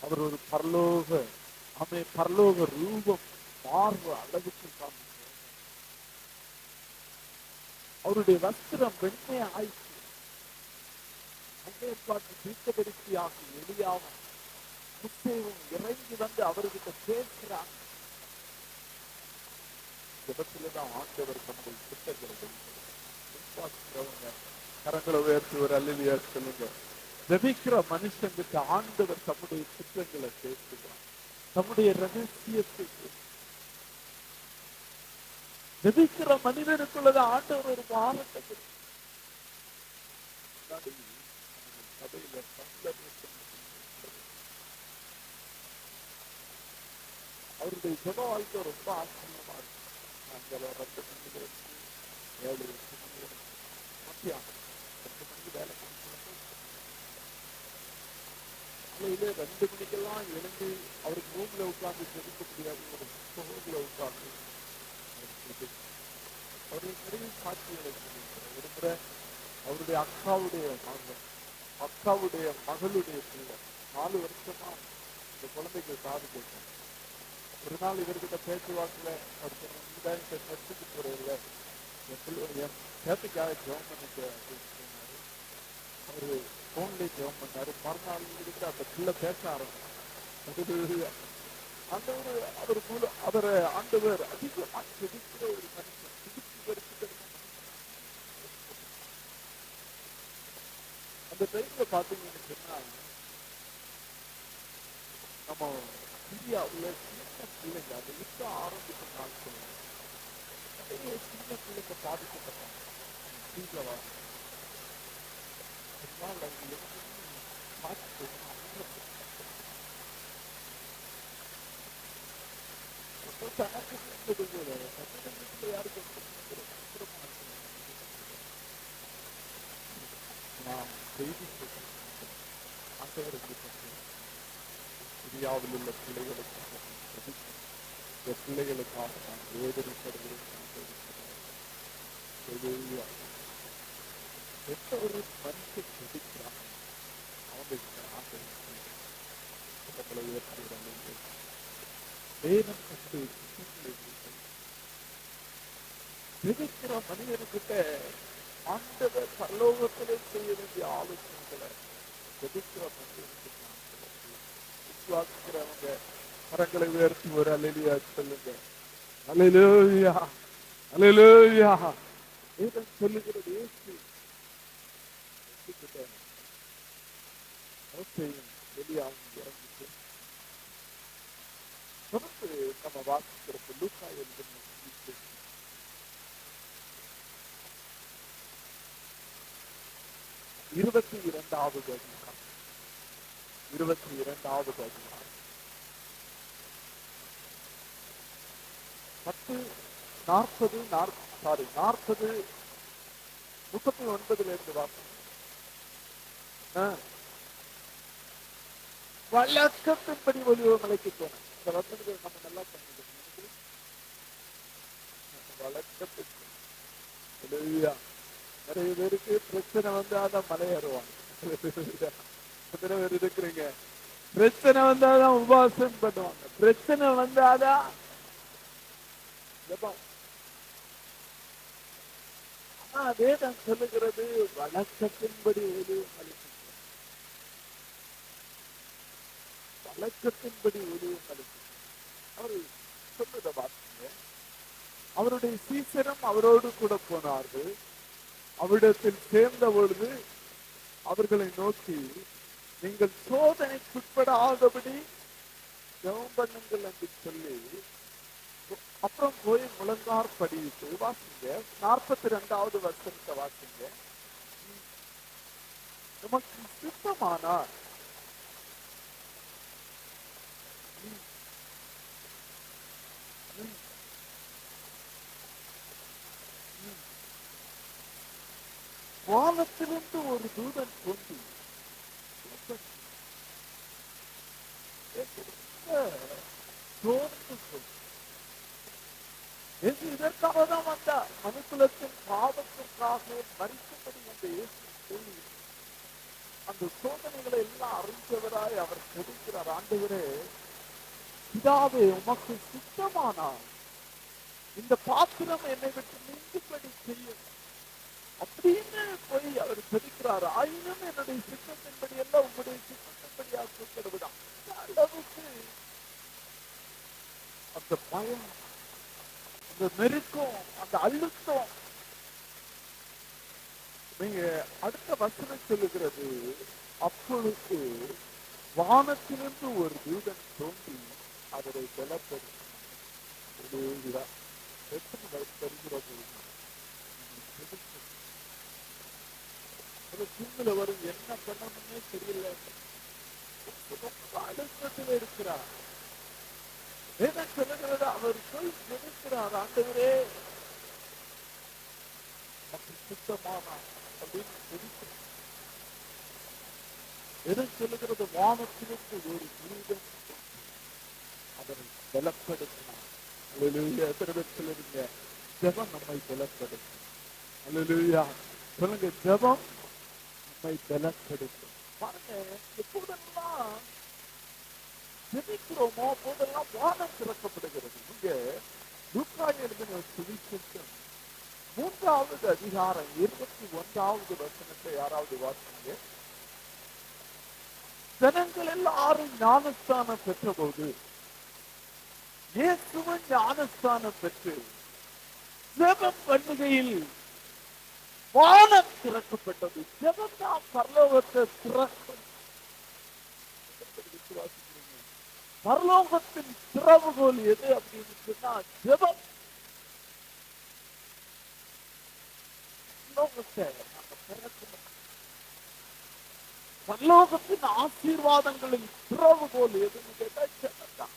அவர் ஒரு பரலோக ரூபம் மாறுற அளவுக்கு அவருடைய வஸ்திரம் வெண்மையா ஆயிடுச்சு. அன்னையப்பாட்டு தீர்க்கதரிசியாக எளியாவும் முத்தேவும் இறங்கி வந்து அவர்கிட்ட பேசுறாங்க. ஜெபத்தில்தான் ஆண்டவர் தம்முடைய திட்டங்களை கரங்களை உயர்த்தி ஒரு அல்லேலூயா சொல்லுங்க. ஜெபிக்கிற மனுஷனுக்கு ஆண்டவர் தம்முடைய திட்டங்களை பேசுகிறார், தம்முடைய ரகசியத்தை. ஜெபிக்கிற மனிதனுக்குள்ளத ஆண்டவர் ஒரு பாரத்தை சபையில அவருடைய ஜெப வாழ்க்கை ரொம்ப ஆச்சரியமா இருக்கு. அந்த 2 மணில 7 மத்தியானம் 2 மணிக்கு வேலை காலையில 2 மணிக்கெல்லாம் எழுந்து அவருக்கு ரூம்ல உட்கார்ந்து ஜெபிக்க முடியாது. ஒரு ரூம்ல உட்கார்ந்து அவருடைய நிறைய சாட்சிகளை சொல்லியிருக்கிறார். ஒரு முறை அவருடைய அக்காவுடைய மகளுடைய பிள்ளை 4 வருஷமா இந்த குழந்தைக்கு காது கேட்கும். ஒரு நாள் இவர்கிட்ட பேச்சுவாக்குல நெச்சுக்கு போறதில்ல, என் பேத்துக்காக ஜெபம் பண்ணிக்க அப்படின்னு சொன்னாரு. அவரு போன்லயே ஜெபம் பண்ணாரு. மறுநாள் இவருக்கு அந்த பிள்ளை பேச ஆரம்பிச்சு. அவரை ஆண்டவர் அதிகமா ஜெபிக்கிற ஒரு மனுஷன். அந்த டைம்ல பாத்தீங்கன்னு சொன்னா நம்ம இந்தியாவுல சின்ன பிள்ளைங்க அதை யுத்த ஆரம்பித்த நாள் சொல்லுவாங்க. நிறைய சின்ன பிள்ளைங்க பாதிக்கப்பட்டாங்க. யாருக்கு செய்தி இந்தியாவில் உள்ள பிள்ளைகளுக்காக இந்த பிள்ளைகளுக்காக நான் வேதனைப்படுகிறேன். எந்த ஒரு மனுஷன் ஜெபிக்கிறான் அவங்களுக்கு ஆசைகளை ஏற்படுகிறாங்க. வேதம் கண்டு ஜெபிக்கிற மனிதனுக்கிட்ட ஆண்டவர் பரலோகத்திலே செய்ய வேண்டிய ஆலோசனைகளை ஜெபிக்கிற மனிதனுக்கு விசுவாசிக்கிறவங்க கரங்களை உயர்த்தி ஒரு அல்லேலூயா சொல்லுங்க. அல்லேலூயா, அல்லேலூயா. வேதம் சொல்லுகிறது இயேசு வெளியாகும் இறங்கிட்டு தொடர்ந்து நம்ம வாசிக்கிறது லூக்கா எழுதின 22வது அதிகாரம் 22வது அதிகாரம் 39 வாசம். வழக்கத்தின்படி ஒலிவ மலைக்கு போனேன். இந்த வசனத்தை நம்ம நல்லா பண்ணிக்கணும். வழக்கத்துக்கு நிறைய பேருக்கு பிரச்சனை வந்தாதான் மலை ஏறுவாங்க. எத்தனை பேர் இருக்கிறீங்க? பிரச்சனை வந்தாதான் உபவாசம் பண்ணுவாங்க. பிரச்சனை வந்தாதான் ஜெபம். ஆனா வேதம் சொல்லுகிறது வழக்கத்தின்படி ஒலிவ மலைக்கு, வழக்கத்தின்படி ஒலிவ மலைக்கு. அவர் சொன்னதை பார்த்தீங்க. அவருடைய சீசரும் அவரோடு கூட போனார்கள். அவரிடத்தில் சேர்ந்த பொழுது அவர்களை நோக்கி, நீங்கள் சோதனைக்குட்படாதபடி ஜெபம் பண்ணுங்கள் என்று சொல்லி அப்புறம் போய் முழங்கார் படியிட்டு வாசிங்க. 42வது வசனத்தை வாசிங்க. நமக்கு சித்தமானார் வானத்திலிருந்து ஒரு தூதன் தோன்றி இதற்காக தான் வந்தா மனுக்குலத்தின் பாவத்திற்காக மறிக்கும்படி வந்த இயேசு சொல்லி அந்த சோதனைகளை எல்லாம் அறிந்தவராய் அவர் கொடுக்கிறார். ஆண்டவரே பிதாவே உமக்கு சித்தமானார் இந்த பாத்திரம் என்னை விட்டு நீங்கும்படி செய்யும் அப்படின்னு போய் அவர் செதுக்கிறார். ஆயினும் என்னுடைய சித்தத்தின்படி எல்லாம் உங்களுடைய சித்தத்தின்படி ஆக்கிவிடான். அளவுக்கு அந்த பயம், அந்த நெருக்கம், அந்த அழுத்தம். நீங்க அடுத்த வசனம் சொல்லுகிறது, அப்பொழுது வானத்திலிருந்து ஒரு தூதன் தோன்றி அவரை பலப்படுத்தினார். தூங்குல வரும் என்ன பண்ணணும்னே தெரியல. ரொம்ப அழுத்தத்தில் இருக்கிறார். வேதம் சொல்லுகிறது அவர் போய் ஜெபிக்கிறார். ஆண்டவரே சுத்தமானார் அப்படின்னு ஜெபிக்கிறார். வேதம் சொல்லுகிறது வானத்திலிருந்து ஒரு தூதன் அவரை பலப்படுத்தினார். அல்லேலூயா. எத்தனை பேர் சொல்லுங்க ஜெபம் நம்மை பலப்படுத்தும்? அல்லேலூயா. சொல்லுங்க ஜெபம் நம்மை பலப்படுத்தும். பாருங்க, எப்போதெல்லாம் ஜெபிக்கிறோமோ அப்போதெல்லாம் வானம் திறக்கப்படுகிறது. இங்க லூக்கா எழுதின சுவிசேஷம் 3வது அதிகாரம் 21வது வசனத்தை யாராவது வாசிங்க. ஜனங்கள் எல்லாரும் ஞானஸ்தானம் பெற்ற போது இயேசுவும் ஞானஸ்தானம் பெற்று ஜெபம் பண்ணுகையில் வானம் திறக்கப்பட்டது. ஜெபம் தான் பரலோகத்தை திறக்கும். பரலோகத்தின் திறவுகோல் எது அப்படின்னு சொன்னா ஜெபம். பரலோகத்தின் ஆசீர்வாதங்களின் திறவுகோல் எதுன்னு கேட்டா ஜெபம் தான்.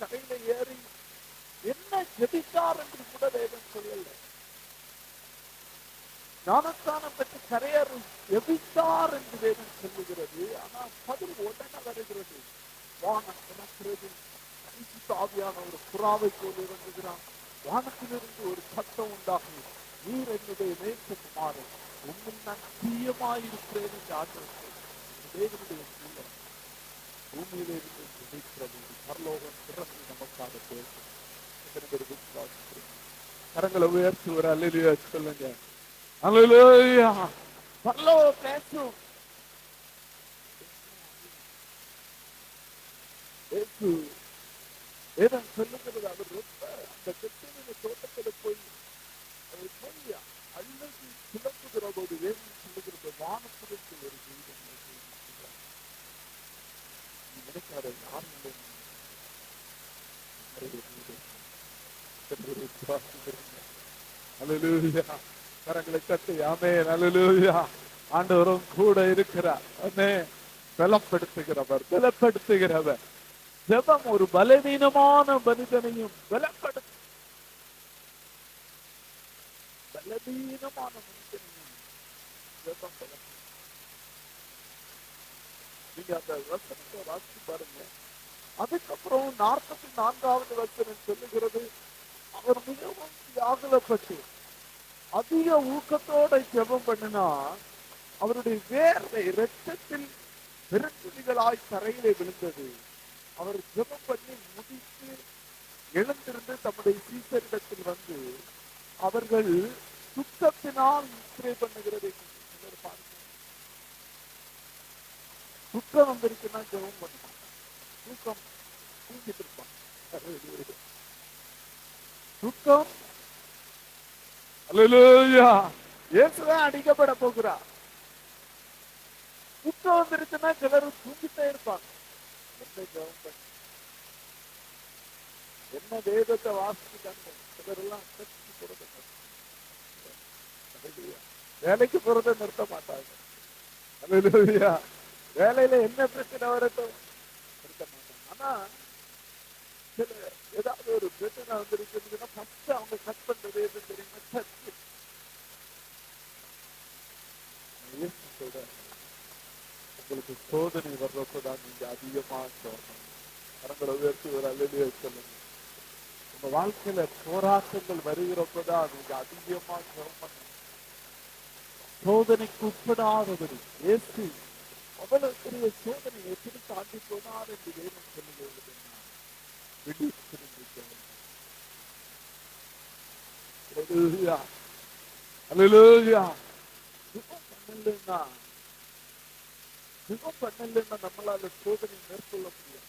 கடையில ஏறி என்ன ஜெபித்தார் என்று கூட வேதம் சொல்லல. ஞானஸ்தானம் பெற்று கரையேறி எபித்தார் என்று வேதம் சொல்லுகிறது. ஆனால் பதில் உடனே வருகிறது. வானம் திறக்கிறது, பரிசுத்த ஆவியான ஒரு புறாவை போல் இறங்குகிறான். வானத்திலிருந்து ஒரு சத்தம் உண்டாகும், நீர் என்னுடைய நேசகுமாரன், உண்மையில் நான் பிரியமாயிருக்கிறேன் என்று ஆண்டவர் தேவனுடைய பிள்ளை பூமியிலே இருந்து நினைக்கிறது. பரலோகம் திறந்து நமக்காக பேசும். கரங்களை உயர்த்தி ஒரு அல்லேலூயா சொல்லுங்க. அல்லேலூயா. பரலோகம் பேசும். வேதம் சொல்லுகிறது, அவர் ரொம்ப அந்த கெட்டவங்க தோட்டத்துல போய் அவர் போய் அள்ளி கிளப்புகிற போது வேதம் சொல்லுகிறது, வானத்திற்கு ஒரு தெய்வம் நினைக்காத யாரும் அல்லேலூயா. கரங்களை கட்டி ஆமென். அல்லேலூயா. ஆண்டவரும் கூட இருக்கிறார். ஆமென். பலப்படுத்துகிறவர், பலப்படுத்துகிறவர். ஜெபம் ஒரு பலவீனமான மனிதனையும் பலப்படுத்தும். பலவீனமான மனிதனையும் ஜெபம் பலப்படுத்தும். நீங்க அந்த வசனத்தை வாசித்து பாருங்க. அதுக்கப்புறம் 44வது வசனம் சொல்லுகிறது, அவர் மிகவும் வியாகுலப்பட்டு அதிக ஊக்கத்தோட ஜெபம் பண்ணினா அவருடைய வேர்வை இரத்தத்தில் பெருந்துளிகளாய் தரையிலே விழுந்தது. அவர் ஜெபம் பண்ணி முடித்து எழுந்திருந்து தம்முடைய சீசரிடத்தில் வந்து அவர்கள் துக்கத்தினால் முத்திரை பண்ணுகிறதை பாருங்க. துக்கம் வந்திருக்குன்னா ஜெபம் பண்ணுவாங்க, தூக்கம் தூங்கிட்டு இருப்பாங்க. துக்கம் அல்லேலூயா. இயேசுதான் அடிக்கப்பட போகிறார். துக்கம் வந்துருச்சுன்னா சிலர் தூங்கிட்டே இருப்பாங்க. என்ன ஜெபம் பண்ண, என்ன வேதத்தை வாசிச்சுட்டாங்க. சிலர் எல்லாம் வேலைக்கு போறதை நிறுத்த மாட்டாங்க. அல்லேலூயா. வேலையில என்ன பிரச்சனை வரட்டும் நிறுத்த மாட்டாங்க. ஆனா சில ஏதாவது ஒரு பிரச்சனை வந்துருக்குன்னா ஃபர்ஸ்ட் அவங்க கட் பண்றது எது தெரியுமா? சர்ச்சு. உங்களுக்கு சோதனை வர்றப்பதான் நீங்க அதிகமா சொல்லணும். கரங்களை உயர்த்தி ஒரு அல்லேலூயா சொல்லுங்க. உங்க வாழ்க்கையில போராட்டங்கள் வருகிறப்பதான் நீங்க அதிகமா சொல்லணும். சோதனைக்கு உட்படாதபடி இயேசு அவ்வளவு பெரிய சோதனை எப்படி தாண்டி போனார் என்று வேதம் சொல்லுகிறது. நம்மளால சோதனை மேற்கொள்ள முடியும்.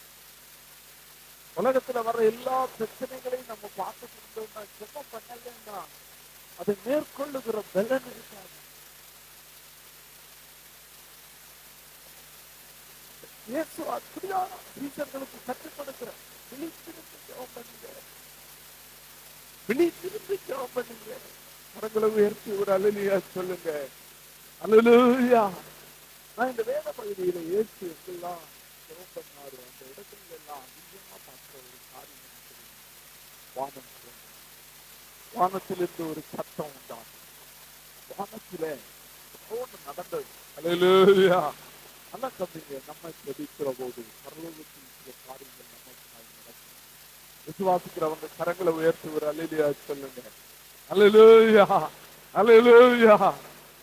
உலகத்துல வர்ற எல்லா பிரச்சனைகளையும் நம்ம பார்த்துட்டு இருந்தோம்னா, ஜெபம் பண்ணலன்னா அதை மேற்கொள்ளுகிற பலன் இருக்காது. இயேசு அப்படியான சீசர்களுக்கு கற்றுக் கொடுக்கிற விழித்திருந்து ஜெபம் பண்ணுங்க, விழித்திருந்து ஜெபம் பண்ணுங்க. கரங்களை உயர்த்தி ஒரு அல்லேலூயா சொல்லுங்க. அல்லேலூயா. நான் இந்த வேத பகுதியில இயேசு எங்கெல்லாம் ஜெபம் பண்ணாரு அந்த இடத்துல எல்லாம் அதிகமா பார்க்கிற ஒரு காரியம் வானம். வானத்திலிருந்து ஒரு சத்தம் உண்டான். வானத்தில நடந்தது. அல்லேலூயா. நல்லா கம்பிங்க. நம்ம ஜெபிக்கிற போது பரலோகத்தில் சில காரியங்கள் நமக்கு நடக்கும். விசுவாசிக்கிறவங்க கரங்களை உயர்த்தி ஒரு அல்லேலூயா சொல்லுங்க. அல்லேலூயா. அல்லேலூயா.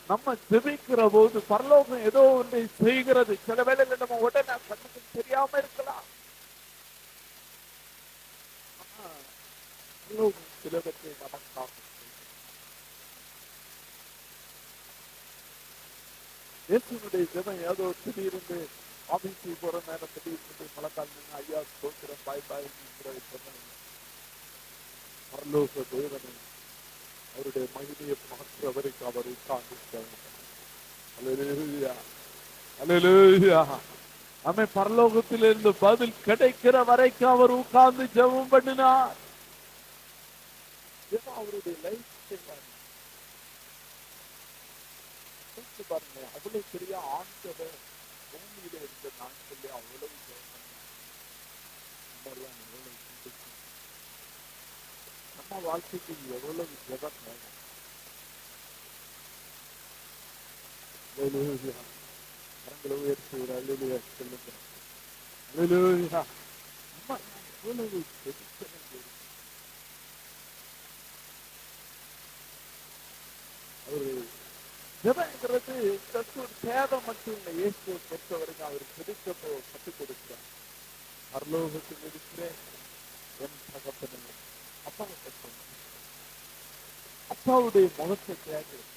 நம்ம ஜெபிக்கிற போது பரலோகம் ஏதோ ஒன்றை செய்கிறது. சில வேளையில நம்ம உடனே கண்ணுக்கு தெரியாம இருக்கலாம். பரலோகம் சிலவற்றை நமக்காக இயேசுனுடைய ஜெபம் ஏதோ திடீர்ந்து ஆபீஸுக்கு போற நேரம் திடீர்னு மழைக்கால் நின்று ஐயா சோத்திரம் பாய் பாய் பரலோக தேவனை அவருடைய மகிமையை மாற்றுவதற்கு அவர் உட்கார்ந்து அமை பரலோகத்திலிருந்து பதில் கிடைக்கிற வரைக்கும் அவர் உட்கார்ந்து ஜெபம் பண்ணினார். அவருடைய லைஃப் பாருங்க. அவ்வளவு பெரிய ஆண்டவர் பூமியில இருந்த நாட்களே அவ்வளவு நம்ம வாழ்க்கைக்கு எவ்வளவு ஜெபம் வேணும். அல்லேலூயா. கரங்களை உயர்த்தி ஒரு அல்லேலூயா சொல்லுங்க. அல்லேலூயா. அம்மா இவ்வளவு செபிக்கணும். அவரு ஜெபங்கிறது ஜஸ்ட் ஒரு சேவை மட்டும் இல்லை. இயேசுவை பொறுத்தவரைக்கும் அவர் செபிக்கப்போ கற்றுக் கொடுக்கிறார். பரலோகத்தில் இருக்கிற என் தகப்பனே, அப்பாவை பற்றி அப்பாவுடைய முகத்தை கேட்கிறேன்.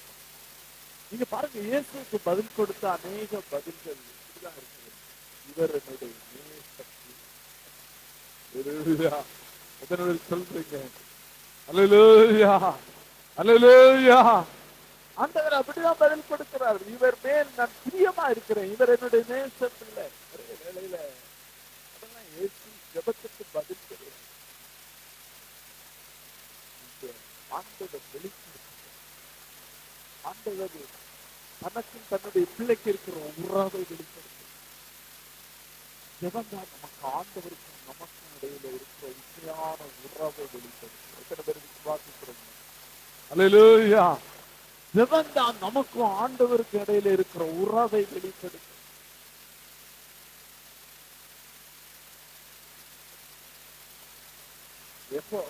நீங்க பாருங்க, இயேசுக்கு பதில் கொடுத்த அநேக பதில்கள் இப்படிதான் இருக்கிறது. இவர் என்னுடைய நேசக்தி. எத்தனை சொல்றீங்க? அல்லேலூயா, அல்லேலூயா. ஆண்டவர் அப்படிதான் பதில் கொடுக்கிறார். இவர் மேல் நான் பிரியமா இருக்கிறேன், இவர் என்னுடைய நேசம் இல்லை. நிறைய வேளையில அதெல்லாம் இயேசு ஜெபத்துக்கு பதில் கிடையாது. ஆண்டவர் வெளிப்படுத்த, ஆண்டவர் தனக்கும் தன்னுடைய பிள்ளைக்கு இருக்கிற உறவை வெளிப்படுத்த. ஜெபம் தான் நமக்கு ஆண்டவருக்கும் நமக்கும் இடையில இருக்கிற உண்மையான உறவை வெளிப்படுத்தும். எத்தனை பேருக்கு விசுவாசிக்கிறோம்? அல்லேலூயா. ஜெபம் தான் நமக்கும் ஆண்டவருக்கு இடையில இருக்கிற உறவை வெளிப்படுத்தும். எப்போ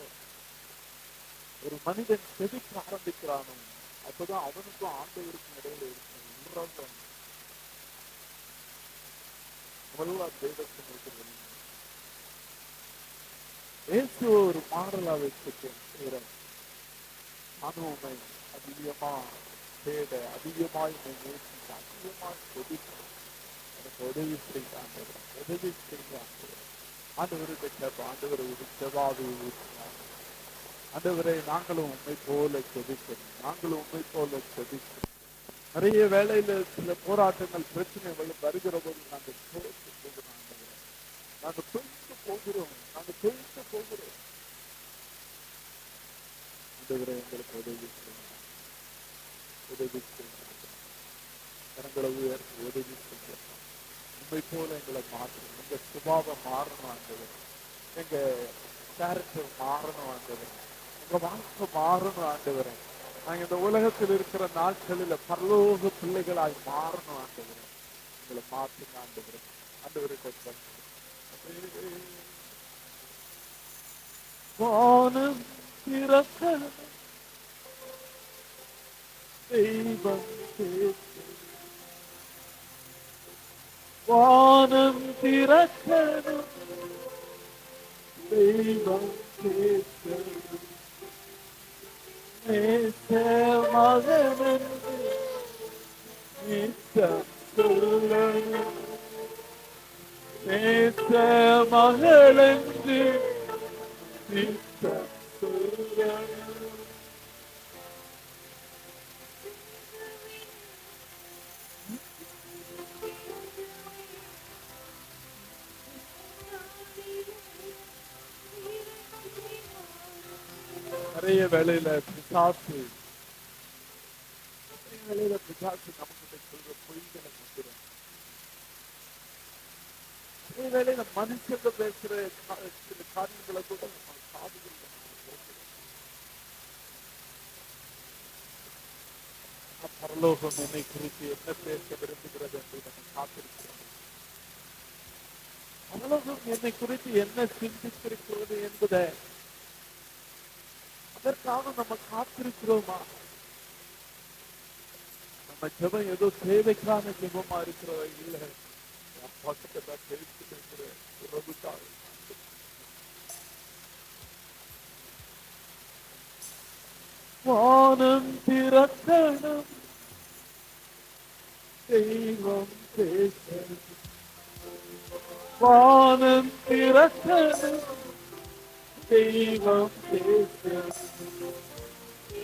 ஒரு மனிதன் செபிக்க ஆரம்பிக்கிறானோ அப்பதான் அவனுக்கும் ஆண்டவருக்கும் இடையில இருக்கிற உறவு இயேசு ஒரு மாடலா வச்சிருக்கேன். நானும் உண்மை அதிகமா தேட, அதிகமாய் நேசிக்க, அதிகமாய் கொதிக்க எனக்கு உதவி செய்தாங்க, உதவி செய்தாங்க. ஆண்டவருக்கு கேட்ப, ஆண்டவரை ஒரு செவாவை ஊற்றினாங்க. ஆண்டவரை நாங்களும் உண்மை போல கொதிக்கணும், நாங்களும் உண்மை போல கொதிக்கணும். நிறைய வேளையில சில போராட்டங்கள் பிரச்சனைகள் வருகிற போது நாங்கள் தோற்று போகிறோம். நாங்கள் தொய்த்து போகிறோம், நாங்கள் தொய்த்து போகிறோம். ஆண்டவரை எங்களுக்கு உதவி செய்யணும், உதவி செய்யணும். கரங்களை உயர்த்தி உதவி செய்யணும். உண்மை போல எங்களை மாற்றணும். எங்க சுபாவம் மாறணும் ஆண்டவர், எங்க கேரக்டர் மாறணும் ஆண்டவர், எங்க வாழ்க்கை மாறணும் ஆண்டவரை. நாங்க இந்த உலகத்தில் இருக்கிற நாட்களில் பரலோக பிள்ளைகளாய் மாறணும் ஆண்டவர். எங்களை மாற்றுங்க ஆண்டவர். ஆண்டவருக்கு வானம் திறக்க தெய்வம் பேசு, வானம் திறக்கணும் தெய்வம் பேசு, நேச மகனென்று நித்தம் சொல்லணும், நேச மகளென்று நித்தம் சொல்லணும். நிறைய வேளையில பிசாசு நமக்கு சொல்ற பொய்களை வந்துடும். நிறைய வேளையில மனுஷங்க பேசுற சில காரியங்களை கூட நம்ம காதுகள் பரலோகம் என்னை குறித்து என்ன பேச விரும்புகிறது என்று நம்ம காத்திருக்கிறோம். பரலோகம் என்னை குறித்து என்ன சிந்தித்திருக்கிறது என்பதை அதற்காக நம்ம காத்திருக்கிறோமா? நம்ம ஜெபம் ஏதோ சேவைக்கான ஜெபமா இருக்கிறோம் இல்லை, பக்கத்தை பேசிட்டு இருக்கிற உறவுக்காக. வானம் திறக்கணும் தெய்வம் பேசணும், வானம் திறக்கணும் தெய்வம் பேசணும்,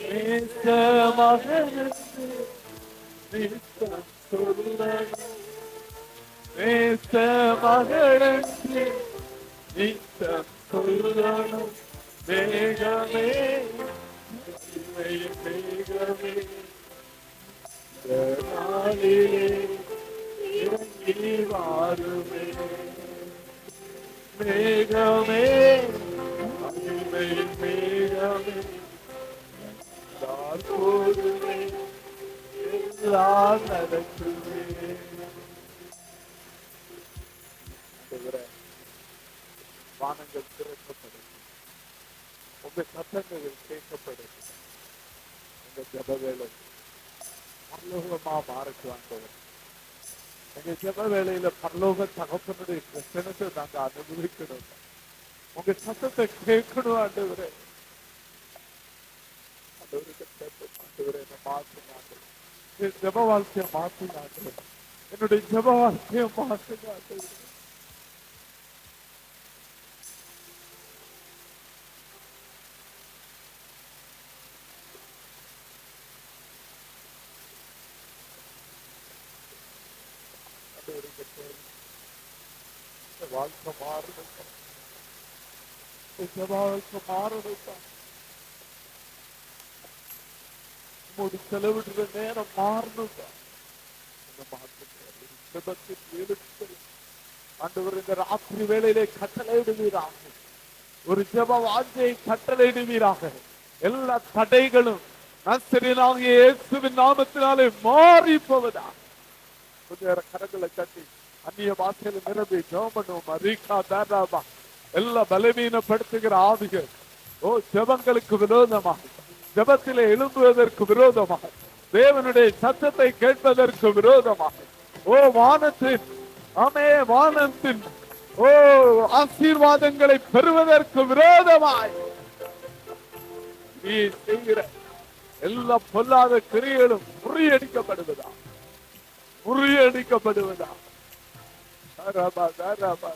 நேச மகனுக்கு நித்தம் சொல்லணும், நேச மகனுக்கு நித்தம் சொல்லணும். மேகமே மேகமே நாளிலே இறங்கி வாருமே, மேகமே மேகமே போதுமே எல்லாம் நடக்கும். வானங்கள் திறக்கப்படும், உங்க சத்தங்கள் கேட்கப்படும். உங்க ஜப வேலை பரலோகமா மாறக்குவாங்க. எங்க ஜப வேலையில பரலோக தகப்பனுடைய பிரச்சனத்தை நாங்க அனுபவிக்கணும். உங்க சத்தத்தை கேட்கணும் ஆண்டவரே. ஆண்டவரே என்ன மாற்றினாங்க, என் ஜப வாழ்க்கைய மாற்றினாங்க, என்னுடைய ஜப வாழ்க்கைய மாற்றினாங்க. வாழ்க்கை மாறணும், வாழ்க்கை மாறணும். உங்களோட செலவிடுற நேரம் மாறணும். ஆண்டவர் இந்த ராத்திரி வேளையிலே கட்டளையிடுவீராக, ஒரு ஜெப வாஞ்சையை கட்டளையிடுவீராக. எல்லா தடைகளும் நசரேயனாகிய இயேசுவின் நாமத்தினாலே மாறி போவதா. கொஞ்சம் கரங்களை கட்டி அந்நிய பாஷையில நிரம்பி ஜெபம் பண்ணுவோம். ரீகா தாராபா எல்லா பலவீனப்படுத்துகிற ஆவிகள் ஓ ஜெபங்களுக்கு விரோதமாக, ஜெபத்திலே எழும்புவதற்கு விரோதமாக, தேவனுடைய சத்தத்தை கேட்பதற்கு விரோதமாக, ஓ வானத்தின் ஆமே வானத்தின் ஓ ஆசீர்வாதங்களை பெறுவதற்கு விரோதமாய் நீ செய்கிற எல்லா பொல்லாத கிரியைகளும் முறியடிக்கப்படுவதா, முறியடிக்கப்படுவதா. தரபா தரபா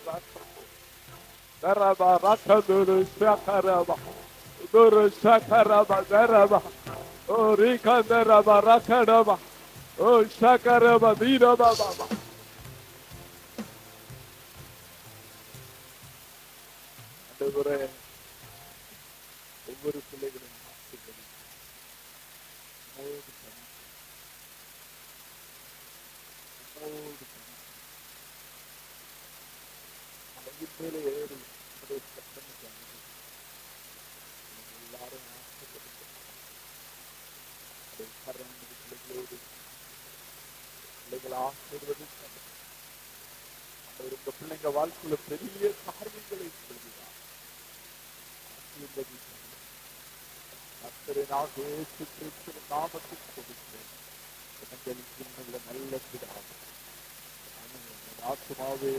தரபா ரத்ததுரு சகரபா துரு சகரபா தரபா ஓ ரிகந்தரபா ரகடபா ஓ சகரபா தீரபா பாபா. ஆண்டவரே ஒவ்வொரு பிள்ளைகளும் மேலே ஏறி எல்லாரும் பிள்ளைகளை ஆசீர்வதிக்க பிள்ளைங்க வாழ்க்கையில பெரிய காரியங்களை செய்கிறார். நாமத்துக்கு கொடுக்கிறேன் நல்ல பிதாவே. ஆத்மாவே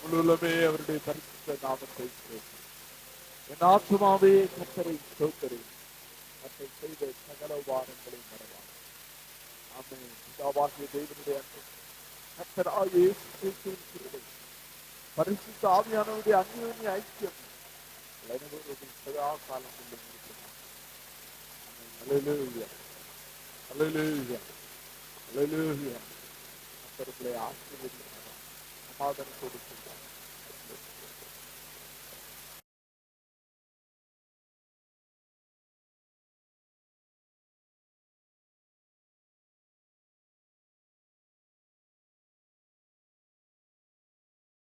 முழுமே அவருடைய பரிசுத்த நாமத்தை என் ஆத்மாவே கர்த்தரை ஸ்தோத்திரி, கர்த்தர் செய்த சகல உபகாரங்களை மறவார். ஆமென். பிதாவாகிய தேவனுடைய அன்பு, கர்த்தராகிய இயேசு கிறிஸ்துவின் கிருபை, பரிசுத்த ஆவியானவருடைய அந்யோன்ய ஐக்கியம் சதா காலங்களில் இருக்கிறார். அல்லேலூயா, அல்லேலூயா, அல்லேலூயா. கர்த்தர்களை ஆசீர்வதிக்கிறார், சமாதானம் கொடுக்கிறார்.